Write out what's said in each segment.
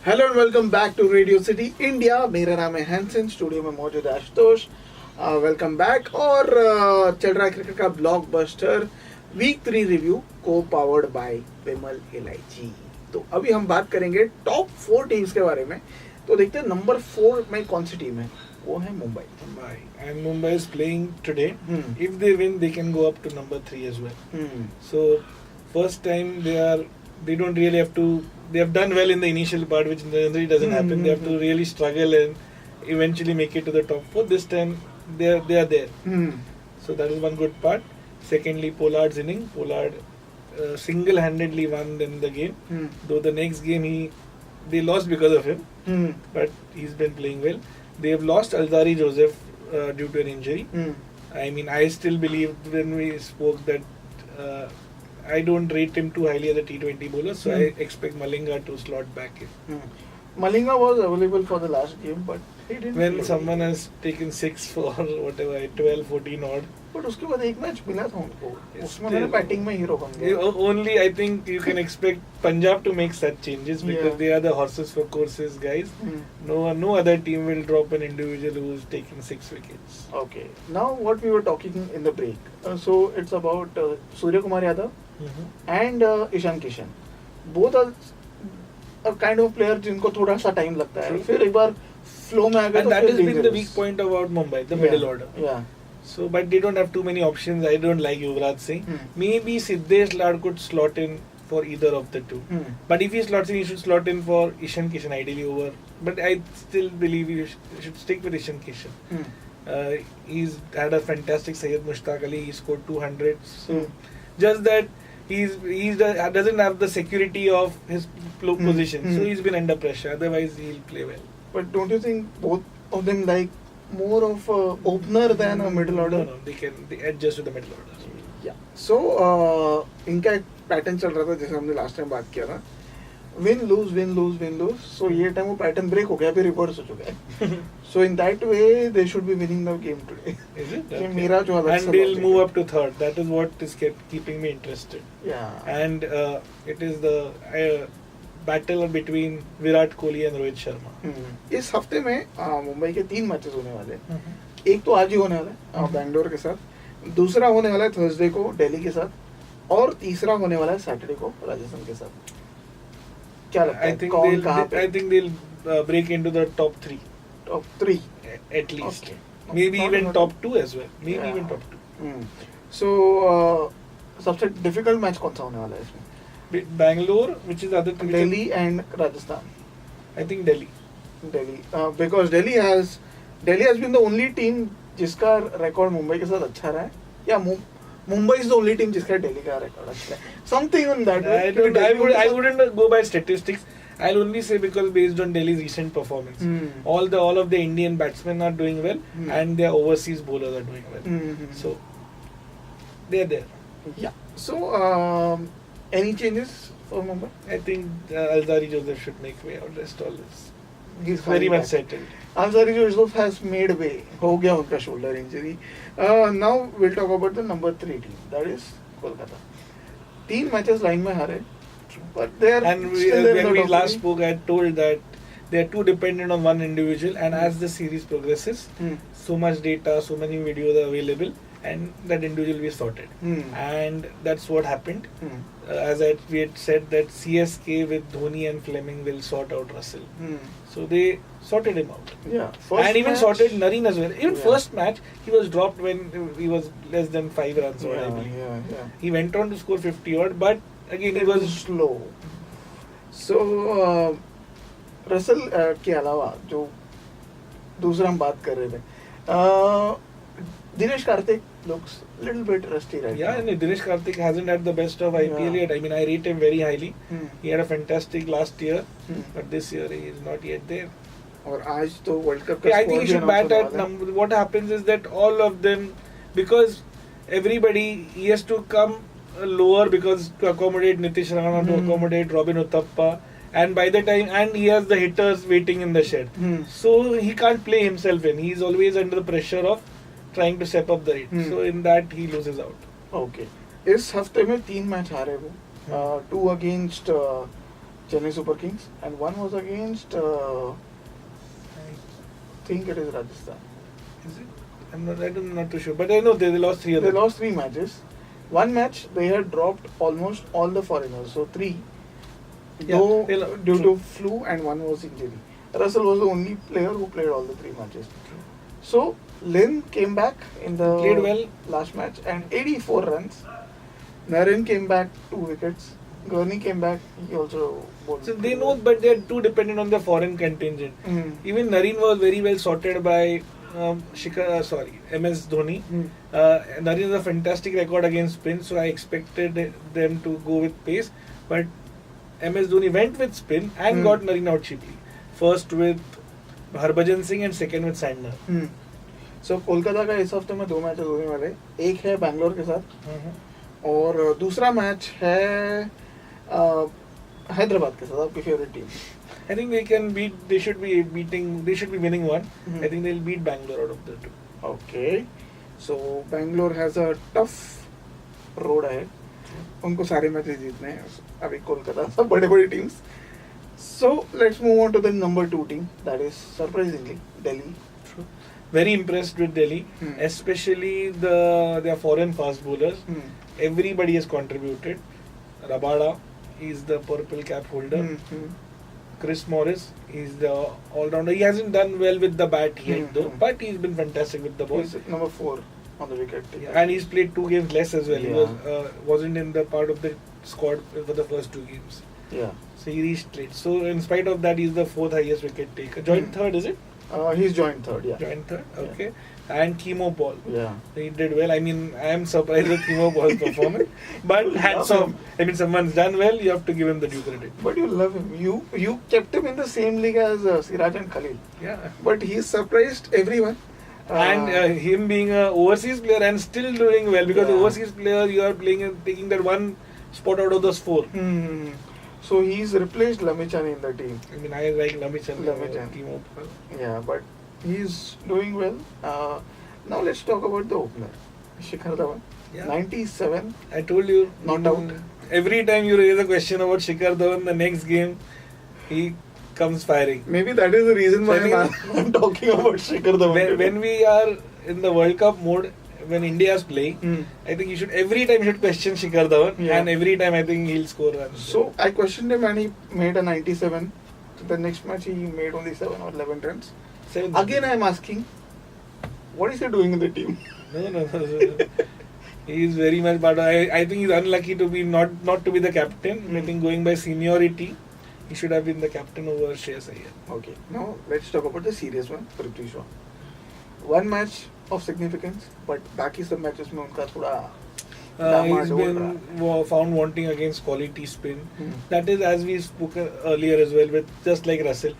Hello and welcome back to radio city India. मेरा नाम है हैंसन, स्टूडियो में मौजूद है आशुतोष। Welcome back. और चल रहा है क्रिकेट का ब्लॉकबस्टर वीक 3 रिव्यू को पावर्ड बाय विमल एलआईजी। तो अभी हम बात करेंगे टॉप 4 टीम्स के बारे में। तो देखते हैं नंबर 4 में कौन सी टीम है। वो है Mumbai. And Mumbai is playing today. If they win, they can go up to number 3 as well. So first time they don't really have to. They have done well in the initial part, which generally doesn't happen. They have to really struggle and eventually make it to the top 4. This time they are there. So that is one good part. Secondly, Pollard's inning. Pollard single-handedly won them the game. Though the next game they lost because of him, but he's been playing well. They have lost Alzari Joseph due to an injury. I mean, I still believe when we spoke that I don't rate him too highly as a T20 bowler, so I expect Malinga to slot back in. Malinga was available for the last game, but he didn't. When someone has taken 6 for whatever 12, 14 odd. But उसके बाद एक match मिला था उनको, उसमें उन्होंने batting में hero बन गया। Only I think you can expect Punjab to make such changes because they are the horses for courses guys. No other team will drop an individual who is taking 6 wickets. Okay. Now what we were talking in the break. So it's about Surya Kumar Yadav and Ishan Kishan. Both are a kind of player जिनको थोड़ा सा time लगता है, फिर एक बार flow में आ गए तो that has been the weak point about Mumbai, the middle order. Yeah. So, but they don't have too many options. I don't like Yuvraj Singh. Maybe Siddesh Lad could slot in for either of the two. But if he slots in, he should slot in for Ishan Kishan ideally over. But I still believe you should stick with Ishan Kishan. He's had a fantastic Syed Mushtaq Ali. He scored 200. So just that he doesn't have the security of his position. So he's been under pressure. Otherwise, he'll play well. But don't you think both of them like more of a opener than a middle order? No, they adjust to the middle order. Yeah. So इनका एक pattern चल रहा था जैसे हमने last time बात किया था, win lose win lose win lose. So ये टाइम वो पैटर्न ब्रेक हो गया, फिर रिवर्स हो चुका है। So in that way they should be winning the game today. Is it? ये मेरा जो हालत and they'll move up to third. That is what is keeping me interested. Yeah. And it is the battle between Virat Kohli and Rohit Sharma. इस हफ्ते में मुंबई के 3 matches होने वाले हैं। एक तो आज ही होने वाला है बैंगलोर के साथ, दूसरा होने वाला है थर्सडे को दिल्ली के साथ, और तीसरा होने वाला है सैटरडे को राजस्थान के साथ। क्या लगता है कौन कहां पे? I think they'll break into the top 3. Top 3 at least. Okay. Maybe even top 2 as well. Maybe even top 2. So सबसे डिफिकल्ट मैच कौन सा होने वाला है इसमें? Bangalore, which is other team. Delhi and Rajasthan. I think Delhi. Because Delhi has been the only team जिसका record Mumbai के साथ अच्छा रहा है, या Mumbai is the only team जिसका दिल्ली का रिकॉर्ड अच्छा है. Something on that. I wouldn't go by statistics. I'll only say because based on Delhi's recent performance, all of the Indian batsmen are doing well, and their overseas bowlers are doing well. So they're there. Yeah. So any changes for Mumbai? I think Alzari Joseph should make way out. Rest all this. He's very much settled. Alzari Joseph has made way. हो गया उनका shoulder injury. Now we'll talk about the number 3 team. That is Kolkata. 3 matches line में हारे. But they are when we last spoke, I told that they are too dependent on one individual, and as the series progresses, so much data, so many videos are available, and that individual will be sorted. And that's what happened. As we had said that CSK with Dhoni and Fleming will sort out Russell. So they sorted him out. Yeah. And even sorted Nareen as well. Even first match, he was dropped when he was less than 5 runs. I believe. He went on to score 50 odd, but again he was slow. So Russell के अलावा जो दूसरा हम बात कर रहे थे, Dinesh Karthik looks a little bit rusty right now. Yeah, and Dinesh Karthik hasn't had the best of IPL yet. I mean, I rate him very highly. He had a fantastic last year, but this year he is not yet there. और आज तो world cup का I think he should bat at number. What happens is that all of them, because everybody, he has to come lower because to accommodate Nitish Rana, to accommodate Robin Uthappa, and by the time, and he has the hitters waiting in the shed. So he can't play himself in. He is always under the pressure of trying to step up the rate. So in that he loses out. Okay. इस हफ्ते में 3 match हारे वो, 2 against Chennai Super Kings, and one was against. I Think it is Rajasthan. Is it? I'm not too sure, but I know they lost 3 of They them. lost 3 matches. One match they had dropped almost all the foreigners, so 3. Yeah, Though they due true. to flu and one was injury. Russell was the only player who played all the 3 matches. So Lynn came back in the Played well. last match and 84 runs. Naren came back 2 wickets. Gurney came back. He also bowled. So they pretty know, well. but they're too dependent on the foreign contingent. Mm. Even Nareen was very well sorted by MS Dhoni. Mm. Nareen has a fantastic record against spin, so I expected them to go with pace. But MS Dhoni went with spin and got Nareen out cheaply. First with Harbhajan Singh and second with Sandner. So Kolkata का इस हफ्ते में 2 matches होने वाले. एक है बैंगलोर के साथ और दूसरा मैच है हैदराबाद के साथ, आपकी favourite team. I think they can beat. They should be winning one. Mhm. I think they'll beat Bangalore out of the 2. Okay. So Bangalore has a tough road ahead. उनको सारे मैचेस जीतने हैं. अभी कोलकाता सब बड़े teams. So let's move on to the number 2 team. That is surprisingly Delhi. Very impressed with Delhi, Hmm. especially their foreign fast bowlers. Everybody has contributed. Rabada is the purple cap holder. Chris Morris is the all-rounder. He hasn't done well with the bat yet though, but he's been fantastic with the ball. He's number 4 on the wicket. Yeah, and he's played 2 games less as well. Yeah. He wasn't in the part of the squad for the first 2 games. Yeah. So he reached late. So in spite of that, he's the 4th highest wicket taker. Joined 3rd, is it? He's joined 3rd. Yeah. Joined 3rd. Yeah. Okay. And Kimo Paul. Yeah. He did well. I mean, I am surprised with Kimo Paul's performance. But hats Love off. him. I mean, someone's done well. You have to give him the due credit. But you love him. You kept him in the same league as Siraj and Khalil. Yeah. But he's surprised everyone. And him being an overseas player and still doing well, because the Yeah. overseas player, you are playing and taking that one spot out of those 4. So he's replaced Lamichan in the team. I mean, I like Lamichan. Lamichan. Kimo Paul. Yeah, but he's doing well. Now let's talk about the opener, Shikhar Dhawan. Yeah. 97. I told you. Not out. Every time you raise a question about Shikhar Dhawan, the next game, he comes firing. Maybe that is the reason why I I'm talking about Shikhar Dhawan. When we are in the World Cup mode, when India is playing, I think every time you should question Shikhar Dhawan, Yeah. and every time I think he'll score runs. So I questioned him and he made a 97. The next match he made only 7 or 11 runs. Again I'm asking, what is he doing in the team? No. He is very much part of, I think he's unlucky to be not to be the captain. I think going by seniority, he should have been the captain over Shreyas Iyer. Okay, now let's talk about the serious one, Prithvi Shaw. One match of significance, but बाकी सब matches में उनका थोड़ा He's डामाडोल रहा. been found wanting against quality spin. That is, as we spoke earlier as well, with just like Russell.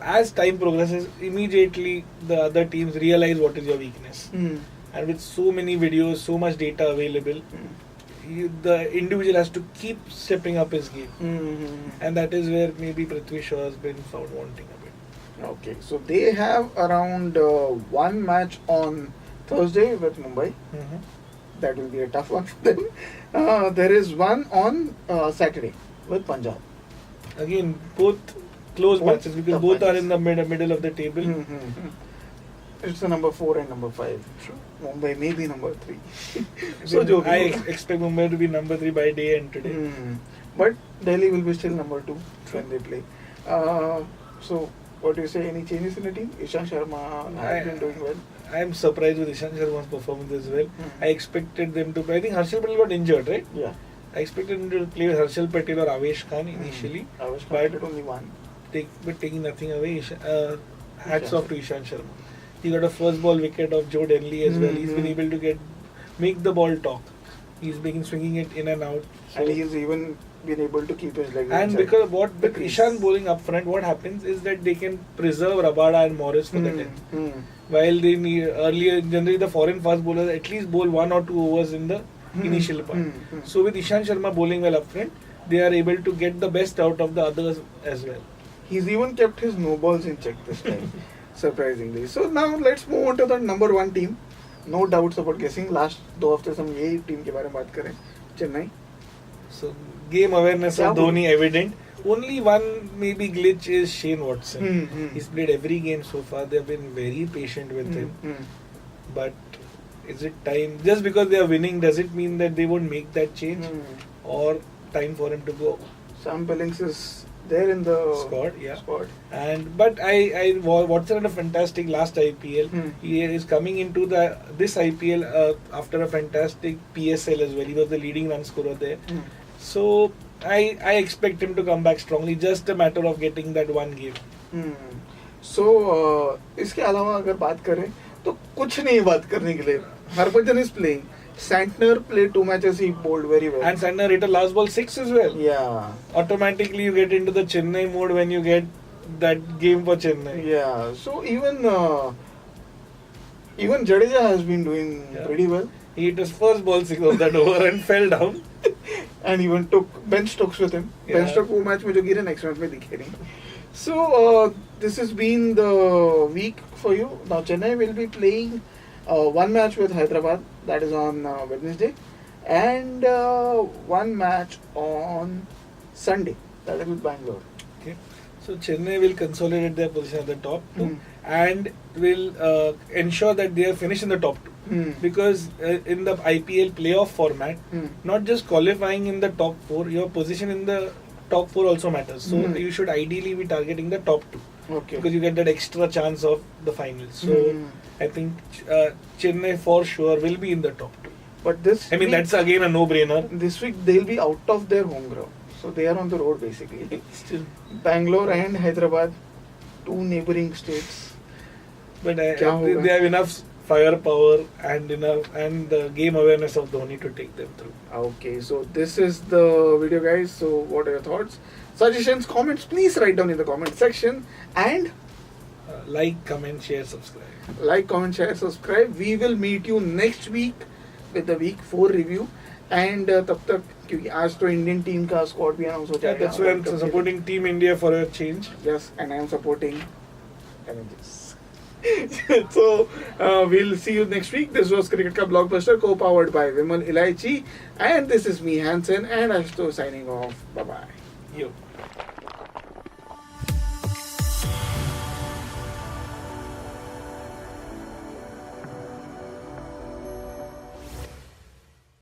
As time progresses, immediately the other teams realize what is your weakness. And with so many videos, so much data available, the individual has to keep stepping up his game. And that is where maybe Prithvi Shaw has been found wanting a bit. Okay, so they have around one match on Thursday with Mumbai. That will be a tough one for them. There is one on Saturday with Punjab. Again, both close Both matches because tough both are matches. in the middle of the table. It's the number 4 and number 5. Mumbai may be number 3. So जो भी I होगा. expect Mumbai to be number 3 by day and today. But Delhi will be still number 2 when they play. So, what do you say? Any changes in the team? Ishan Sharma has been doing well. I am surprised with Ishan Sharma's performance as well. I expected them to play. I think Harshal Patel got injured, right? Yeah. I expected him to play with Harshal Patel or Avesh Khan initially. I was But- but only one. But taking nothing away, hats Ishan off to Ishan Sharma. He got a first ball wicket of Joe Denley as well. He's been able to make the ball talk. He's been swinging it in and out. So- And he's even been able to keep his legs And inside because the with crease. Ishan bowling up front, what happens is that they can preserve Rabada and Morris for the 10th. While they need earlier, generally the foreign fast bowlers at least bowl 1 or 2 overs in the initial part. So with Ishan Sharma bowling well up front, they are able to get the best out of the others as well. He's even kept his no balls in check this time, surprisingly. So now let's move on to the number 1 team. No doubts about guessing. Last 2 हफ्ते से हम यही team के बारे में बात करें. Chennai. So game awareness क्या of Dhoni evident. Only one maybe glitch is Shane Watson. He's played every game so far. They've been very patient with him. But is it time? Just because they are winning, does it mean that they won't make that change? Or time for him to go? Sam Billings is there in the squad, yeah. Squad. But Watson had a fantastic last IPL. He is coming into this IPL after a fantastic PSL as well. He was the leading run scorer there. So I expect him to come back strongly. Just a matter of getting that one game. So इसके अलावा अगर बात करें तो कुछ नहीं बात करने के लिए. Harbhajan is playing. Santner played 2 matches. He bowled very well. And Santner hit a last ball 6 as well. Yeah. Automatically you get into the Chennai mode when you get that game for Chennai. Yeah. So even Jadeja has been doing pretty well. He hit his first ball 6 of that over and fell down. And even took Ben Stokes with him. Yeah. Ben Stokes वो match में जो गिरे next match में दिखे नहीं. So this has been the week for you. Now Chennai will be playing one match with Hyderabad, that is on Wednesday, and one match on Sunday, that is with Bangalore. Okay. So Chennai will consolidate their position at the top 2 and will ensure that they are finished in the top 2. Because in the IPL playoff format, not just qualifying in the top 4, your position in the top 4 also matters. So you should ideally be targeting the top 2. Okay. Because you get that extra chance of the finals. So I think Chennai for sure will be in the top 2. But this I mean, that's again a no-brainer. This week they'll be out of their home ground. So they are on the road basically. Still. Bangalore and Hyderabad, 2 neighboring states. But they have enough firepower and the game awareness of Dhoni to take them through. Okay, so this is the video, guys. So what are your thoughts, suggestions, comments? Please write down in the comment section, and like, comment, share, subscribe. Like, comment, share, subscribe. We will meet you next week with the week 4 review. And तब तक क्योंकि आज तो Indian team का squad भी announce हो जाएगा. That's why I'm supporting Team India for a change. Yes, and I am supporting Avengers. So we'll see you next week. This was Cricket Ka Blockbuster, co-powered by Vimal Ilaichi, and this is me, Hansen, and Ashutosh signing off. Bye bye. Yo.